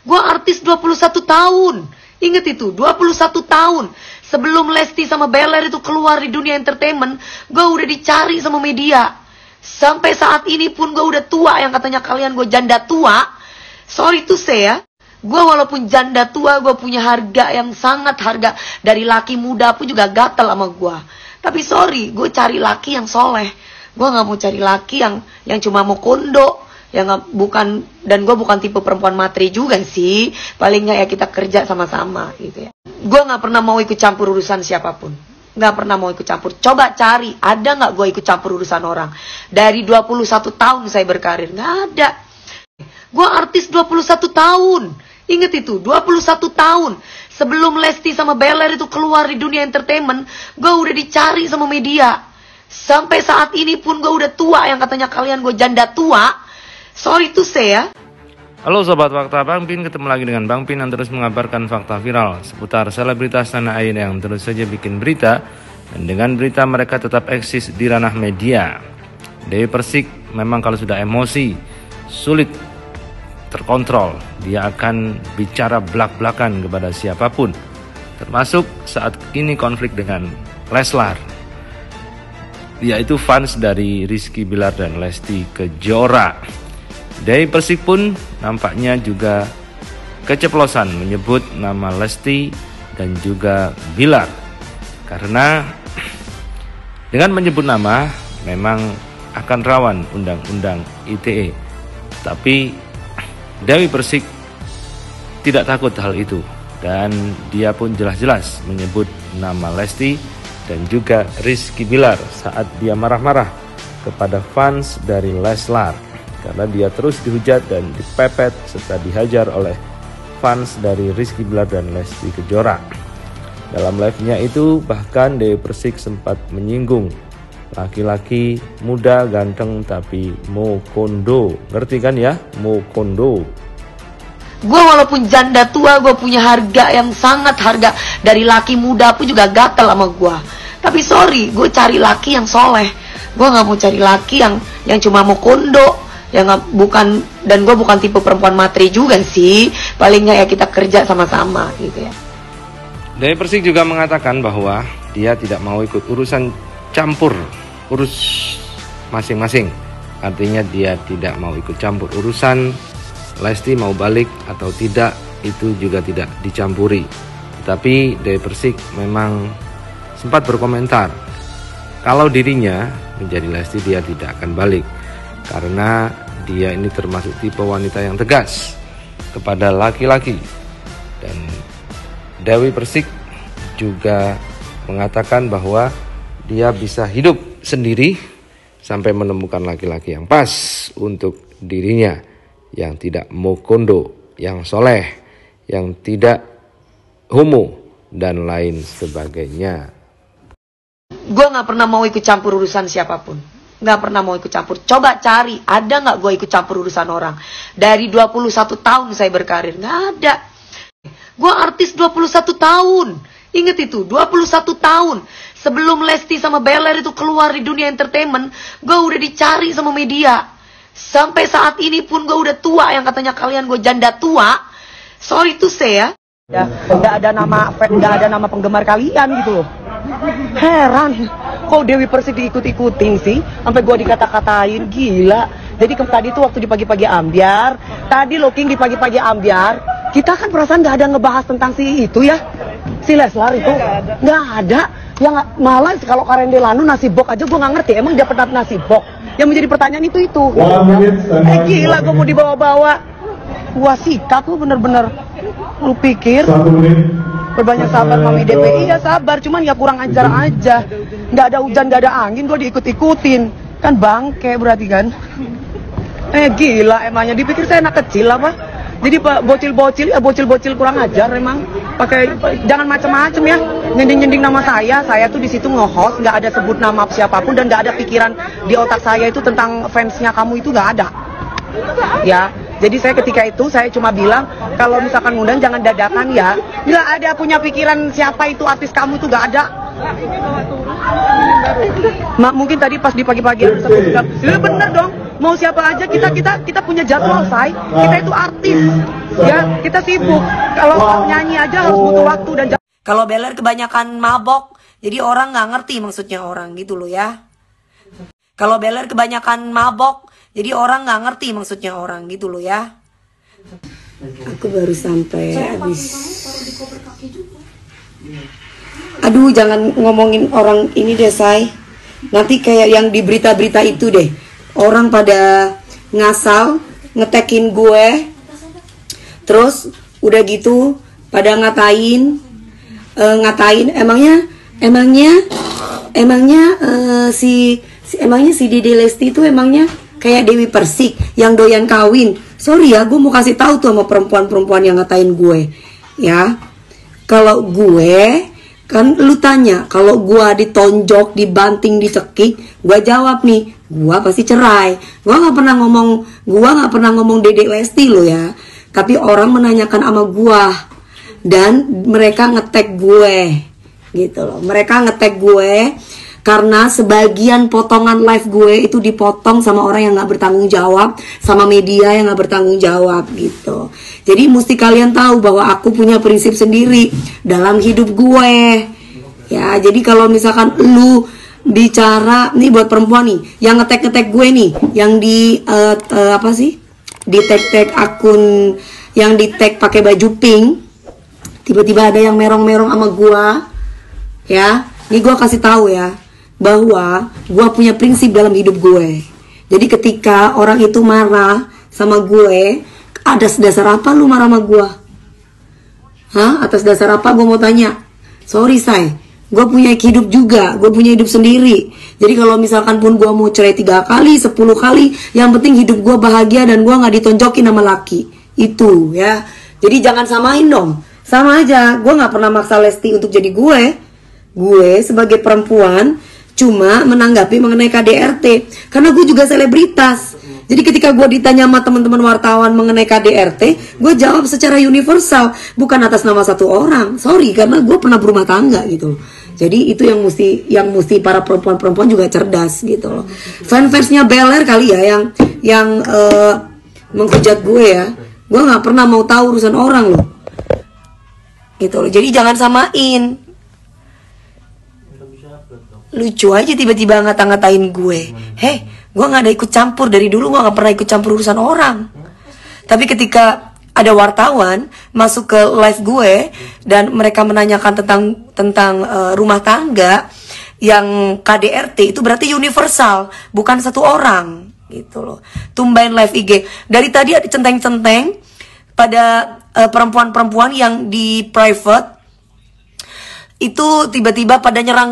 Gue artis 21 tahun. Ingat itu, 21 tahun. Sebelum Lesti sama Beller itu keluar di dunia entertainment, gue udah dicari sama media. Sampai saat ini pun gue udah tua, yang katanya kalian gue janda tua. Sorry to say ya, gue walaupun janda tua, gue punya harga yang sangat harga. Dari laki muda pun juga gatel sama gue. Tapi sorry, gue cari laki yang soleh. Gue gak mau cari laki yang cuma mau kondo. Bukan, dan gue bukan tipe perempuan materi juga sih. Paling nggak ya kita kerja sama-sama gitu ya. Gue nggak pernah mau ikut campur urusan siapapun. Nggak pernah mau ikut campur. Coba cari, ada nggak gue ikut campur urusan orang? Dari 21 tahun saya berkarir, nggak ada. Gue artis 21 tahun. Ingat itu, 21 tahun. Sebelum Lesti sama Beller itu keluar di dunia entertainment, gue udah dicari sama media. Sampai saat ini pun gue udah tua, yang katanya kalian gue janda tua. Sorry to say ya. Halo Sobat Fakta Bang Pin, ketemu lagi dengan Bang Pin yang terus mengabarkan fakta viral seputar selebritas tanah air yang terus saja bikin berita. Dan dengan berita mereka tetap eksis di ranah media. Dewi Persik memang kalau sudah emosi sulit terkontrol. Dia akan bicara belak-belakan kepada siapapun. Termasuk saat ini konflik dengan Leslar, yaitu fans dari Rizky Bilar dan Lesti Kejora. Dewi Persik pun nampaknya juga keceplosan menyebut nama Lesti dan juga Bilar. Karena dengan menyebut nama memang akan rawan undang-undang ITE. Tapi Dewi Persik tidak takut hal itu. Dan dia pun jelas-jelas menyebut nama Lesti dan juga Rizky Bilar saat dia marah-marah kepada fans dari Leslar. Karena dia terus dihujat dan dipepet serta dihajar oleh fans dari Rizky Bilar dan Lesti Kejora. Dalam live-nya itu bahkan Dewi Persik sempat menyinggung laki-laki muda ganteng tapi mau kondo. Ngerti kan ya? Mau kondo. Gue walaupun janda tua, gue punya harga yang sangat harga. Dari laki muda pun juga gatel sama gue. Tapi sorry, gue cari laki yang soleh. Gue gak mau cari laki yang cuma mau kondo. Bukan, dan gue bukan tipe perempuan materi juga sih. Paling nggak ya kita kerja sama-sama gitu ya. Dewi Persik juga mengatakan bahwa dia tidak mau ikut urusan campur urus masing-masing. Artinya dia tidak mau ikut campur urusan Lesti mau balik atau tidak, itu juga tidak dicampuri. Tapi Dewi Persik memang sempat berkomentar kalau dirinya menjadi Lesti dia tidak akan balik. Karena dia ini termasuk tipe wanita yang tegas kepada laki-laki. Dan Dewi Persik juga mengatakan bahwa dia bisa hidup sendiri sampai menemukan laki-laki yang pas untuk dirinya, yang tidak mau kondo, yang soleh, yang tidak homo, dan lain sebagainya. Gue gak pernah mau ikut campur urusan siapapun. Gak pernah mau ikut campur. Coba cari, ada gak gue ikut campur urusan orang? Dari 21 tahun saya berkarir, gak ada. Gue artis 21 tahun. Ingat itu, 21 tahun. Sebelum Lesti sama Beller itu keluar di dunia entertainment, gue udah dicari sama media. Sampai saat ini pun gue udah tua, yang katanya kalian gue janda tua. Sorry to say ya. Nggak ada nama penggemar kalian gitu loh. Heran, kok Dewi Persik diikut-ikutin sih? Sampai gue dikata-katain, gila. Jadi tadi tuh waktu di pagi-pagi ambiar, tadi King di pagi-pagi ambiar, kita kan perasaan nggak ada ngebahas tentang si itu ya, si Leslar itu, nggak ada. Yang malah kalau Karen Delano nasi bok aja gue nggak ngerti, emang dia pernah nasi bok? Yang menjadi pertanyaan itu. Gila, gue mau dibawa-bawa. Gua sikat tuh bener-bener. Lu pikir berbanyak sabar Mami DPI, ya sabar, cuman ya kurang ajar aja. Nggak ada hujan, nggak ada angin, gue diikut-ikutin. Kan bangke berarti kan. Gila emangnya, dipikir saya anak kecil apa? Jadi bocil-bocil kurang ajar emang. Jangan macem-macem ya. Nyending-nyending nama saya tuh di situ nge-host, nggak ada sebut nama siapapun dan nggak ada pikiran di otak saya itu tentang fansnya kamu itu nggak ada. Ya, jadi saya ketika itu saya cuma bilang kalau misalkan ngundang jangan dadakan ya. Nggak ada punya pikiran siapa itu artis kamu itu nggak ada. Mungkin tadi pas di pagi-pagi bener dong. Mau siapa aja kita punya jadwal, say. Kita itu artis. Ya, kita sibuk. Kalau nyanyi aja harus butuh waktu dan kalau Beler kebanyakan mabok, jadi orang nggak ngerti maksudnya orang gitu loh ya. Kalau Beler kebanyakan mabok, jadi orang nggak ngerti maksudnya orang gitu loh ya. Aku baru sampai habis. Aduh, jangan ngomongin orang ini deh, say. Nanti kayak yang di berita-berita itu deh. Orang pada ngasal, ngetekin gue. Terus udah gitu pada ngatain emangnya si Dede Lesti itu emangnya kayak Dewi Persik yang doyan kawin. Sorry ya, gue mau kasih tahu tuh sama perempuan-perempuan yang ngatain gue. Ya. Kalau gue kan lu tanya, kalau gue ditonjok, dibanting, dicekik, gue jawab nih, gue pasti cerai. Gue nggak pernah ngomong Dede Lesti lo ya. Tapi orang menanyakan sama gue. Dan mereka nge-tag gue gitu loh. Mereka nge-tag gue karena sebagian potongan live gue itu dipotong sama orang yang gak bertanggung jawab, sama media yang gak bertanggung jawab gitu. Jadi mesti kalian tahu bahwa aku punya prinsip sendiri dalam hidup gue. Ya, jadi kalau misalkan lu bicara nih buat perempuan nih yang nge-tag gue nih, yang di di tag akun yang di tag pakai baju pink. Tiba-tiba ada yang merong-merong sama gua, ya. Ini gua kasih tahu ya, bahwa gua punya prinsip dalam hidup gue. Jadi ketika orang itu marah sama gue, atas dasar apa lu marah sama gua? Hah? Atas dasar apa? Gua mau tanya. Sorry, say. Gua punya hidup juga, gua punya hidup sendiri. Jadi kalau misalkan pun gua mau cerai 3 kali, 10 kali, yang penting hidup gua bahagia dan gua nggak ditonjokin sama laki. Itu ya. Jadi jangan samain dong. Sama aja, gue gak pernah maksa Lesti untuk jadi gue. Gue sebagai perempuan cuma menanggapi mengenai KDRT. Karena gue juga selebritas. Jadi ketika gue ditanya sama teman-teman wartawan mengenai KDRT, gue jawab secara universal, bukan atas nama satu orang. Sorry, karena gue pernah berumah tangga gitu. Jadi itu yang mesti para perempuan-perempuan juga cerdas gitu loh. Fanfansnya Beler kali ya yang menghujat gue ya. Gue gak pernah mau tahu urusan orang loh. Gitu loh. Jadi jangan samain. Lucu aja tiba-tiba ngata-ngatain gue. Heh, gue gak ada ikut campur. Dari dulu gue gak pernah ikut campur urusan orang. Tapi ketika ada wartawan masuk ke live gue dan mereka menanyakan tentang rumah tangga yang KDRT, itu berarti universal, bukan satu orang. Gitu loh. Tumbain live IG. Dari tadi ada centeng-centeng pada perempuan-perempuan yang di private itu tiba-tiba pada nyerang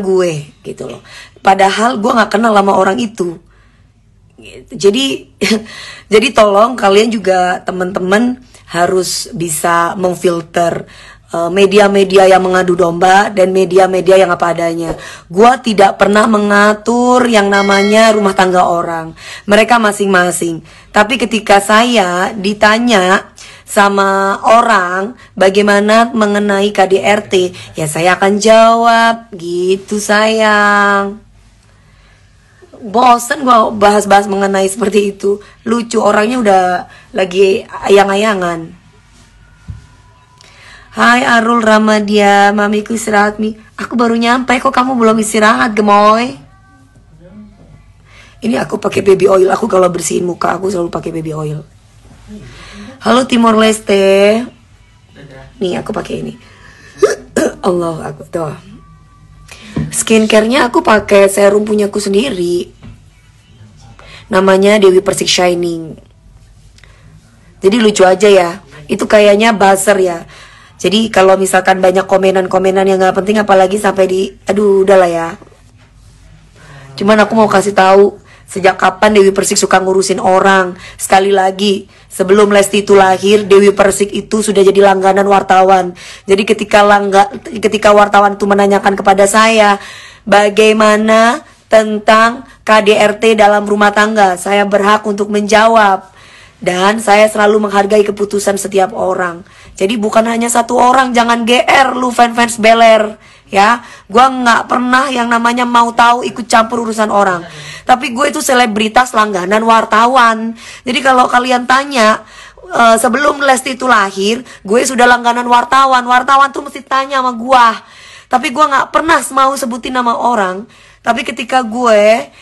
gue gitu loh. Padahal gue nggak kenal sama orang itu gitu. Jadi tolong kalian juga teman-teman harus bisa memfilter media-media yang mengadu domba dan media-media yang apa adanya. Gua tidak pernah mengatur yang namanya rumah tangga orang. Mereka masing-masing. Tapi ketika saya ditanya sama orang bagaimana mengenai KDRT, ya saya akan jawab gitu, sayang. Bosen gua bahas-bahas mengenai seperti itu. Lucu, orangnya udah lagi ayang-ayangan. Hai Arul Ramadia, mamiku istirahat mi. Aku baru nyampe kok kamu belum istirahat, gemoy. Ini aku pakai baby oil. Aku kalau bersihin muka aku selalu pakai baby oil. Halo Timor Leste. Nih aku pakai ini. Allah, aku tuh. Skincare-nya aku pakai serum punyaku sendiri. Namanya Dewi Persik Shining. Jadi lucu aja ya. Itu kayaknya buzzer ya. Jadi kalau misalkan banyak komenan-komenan yang gak penting, apalagi sampai di, aduh udahlah ya. Cuman aku mau kasih tahu sejak kapan Dewi Persik suka ngurusin orang. Sekali lagi, sebelum Lesti itu lahir, Dewi Persik itu sudah jadi langganan wartawan. Jadi ketika wartawan itu menanyakan kepada saya bagaimana tentang KDRT dalam rumah tangga, saya berhak untuk menjawab. Dan saya selalu menghargai keputusan setiap orang. Jadi bukan hanya satu orang, jangan GR lu fans Beler. Ya, gue nggak pernah yang namanya mau tahu ikut campur urusan orang. Tapi gue itu selebritas langganan wartawan. Jadi kalau kalian tanya, sebelum Lesti itu lahir, gue sudah langganan wartawan. Wartawan tuh mesti tanya sama gue. Tapi gue nggak pernah mau sebutin nama orang. Tapi ketika gue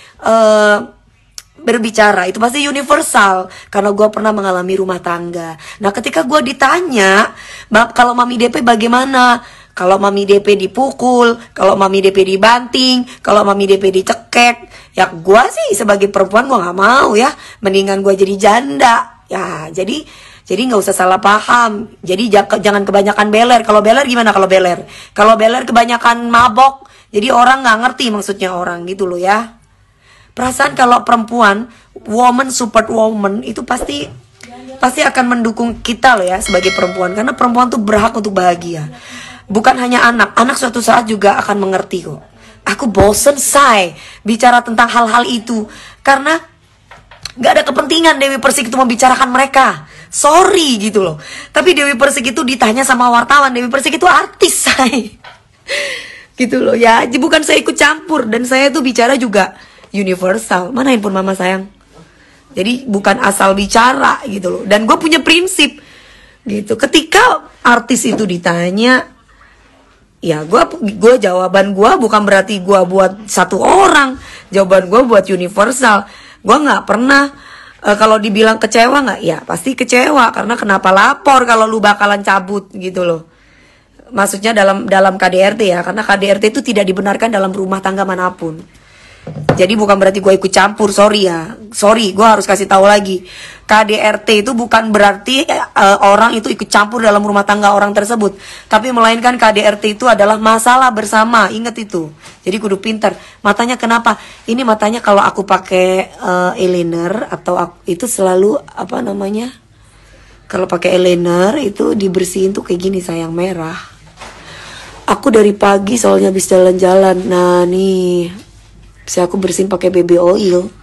berbicara itu pasti universal, karena gue pernah mengalami rumah tangga. Nah ketika gue ditanya, kalau Mami DP bagaimana? Kalau Mami DP dipukul, kalau Mami DP dibanting, kalau Mami DP dicekek, ya gue sih sebagai perempuan gue nggak mau ya, mendingan gue jadi janda ya. Jadi nggak usah salah paham. Jadi jangan kebanyakan beler. Kalau beler gimana? Kalau beler kebanyakan mabok, jadi orang nggak ngerti maksudnya orang gitu loh ya. Perasaan kalau perempuan, woman support woman, itu pasti akan mendukung kita loh ya sebagai perempuan. Karena perempuan tuh berhak untuk bahagia. Bukan hanya anak suatu saat juga akan mengerti kok. Aku bosen say bicara tentang hal-hal itu. Karena gak ada kepentingan Dewi Persik itu membicarakan mereka. Sorry gitu loh. Tapi Dewi Persik itu ditanya sama wartawan, Dewi Persik itu artis say. Gitu loh ya. Bukan saya ikut campur. Dan saya tuh bicara juga universal. Mana handphone mama sayang? Jadi bukan asal bicara gitu loh. Dan gue punya prinsip gitu. Ketika artis itu ditanya, ya gue jawaban gue bukan berarti gue buat satu orang. Jawaban gue buat universal. Gue nggak pernah kalau dibilang kecewa nggak? Ya pasti kecewa, karena kenapa lapor kalau lu bakalan cabut gitu loh. Maksudnya dalam KDRT ya, karena KDRT itu tidak dibenarkan dalam rumah tangga manapun. Jadi bukan berarti gue ikut campur, sorry ya. Sorry, gue harus kasih tahu lagi. KDRT itu bukan berarti orang itu ikut campur dalam rumah tangga orang tersebut. Tapi melainkan KDRT itu adalah masalah bersama. Ingat itu. Jadi kudu pintar. Matanya kenapa? Ini matanya kalau aku pakai eyeliner atau itu selalu apa namanya? Kalau pakai eyeliner itu dibersihin tuh kayak gini sayang, merah. Aku dari pagi soalnya habis jalan-jalan. Nah nih, bisa aku bersihin pakai BB oil.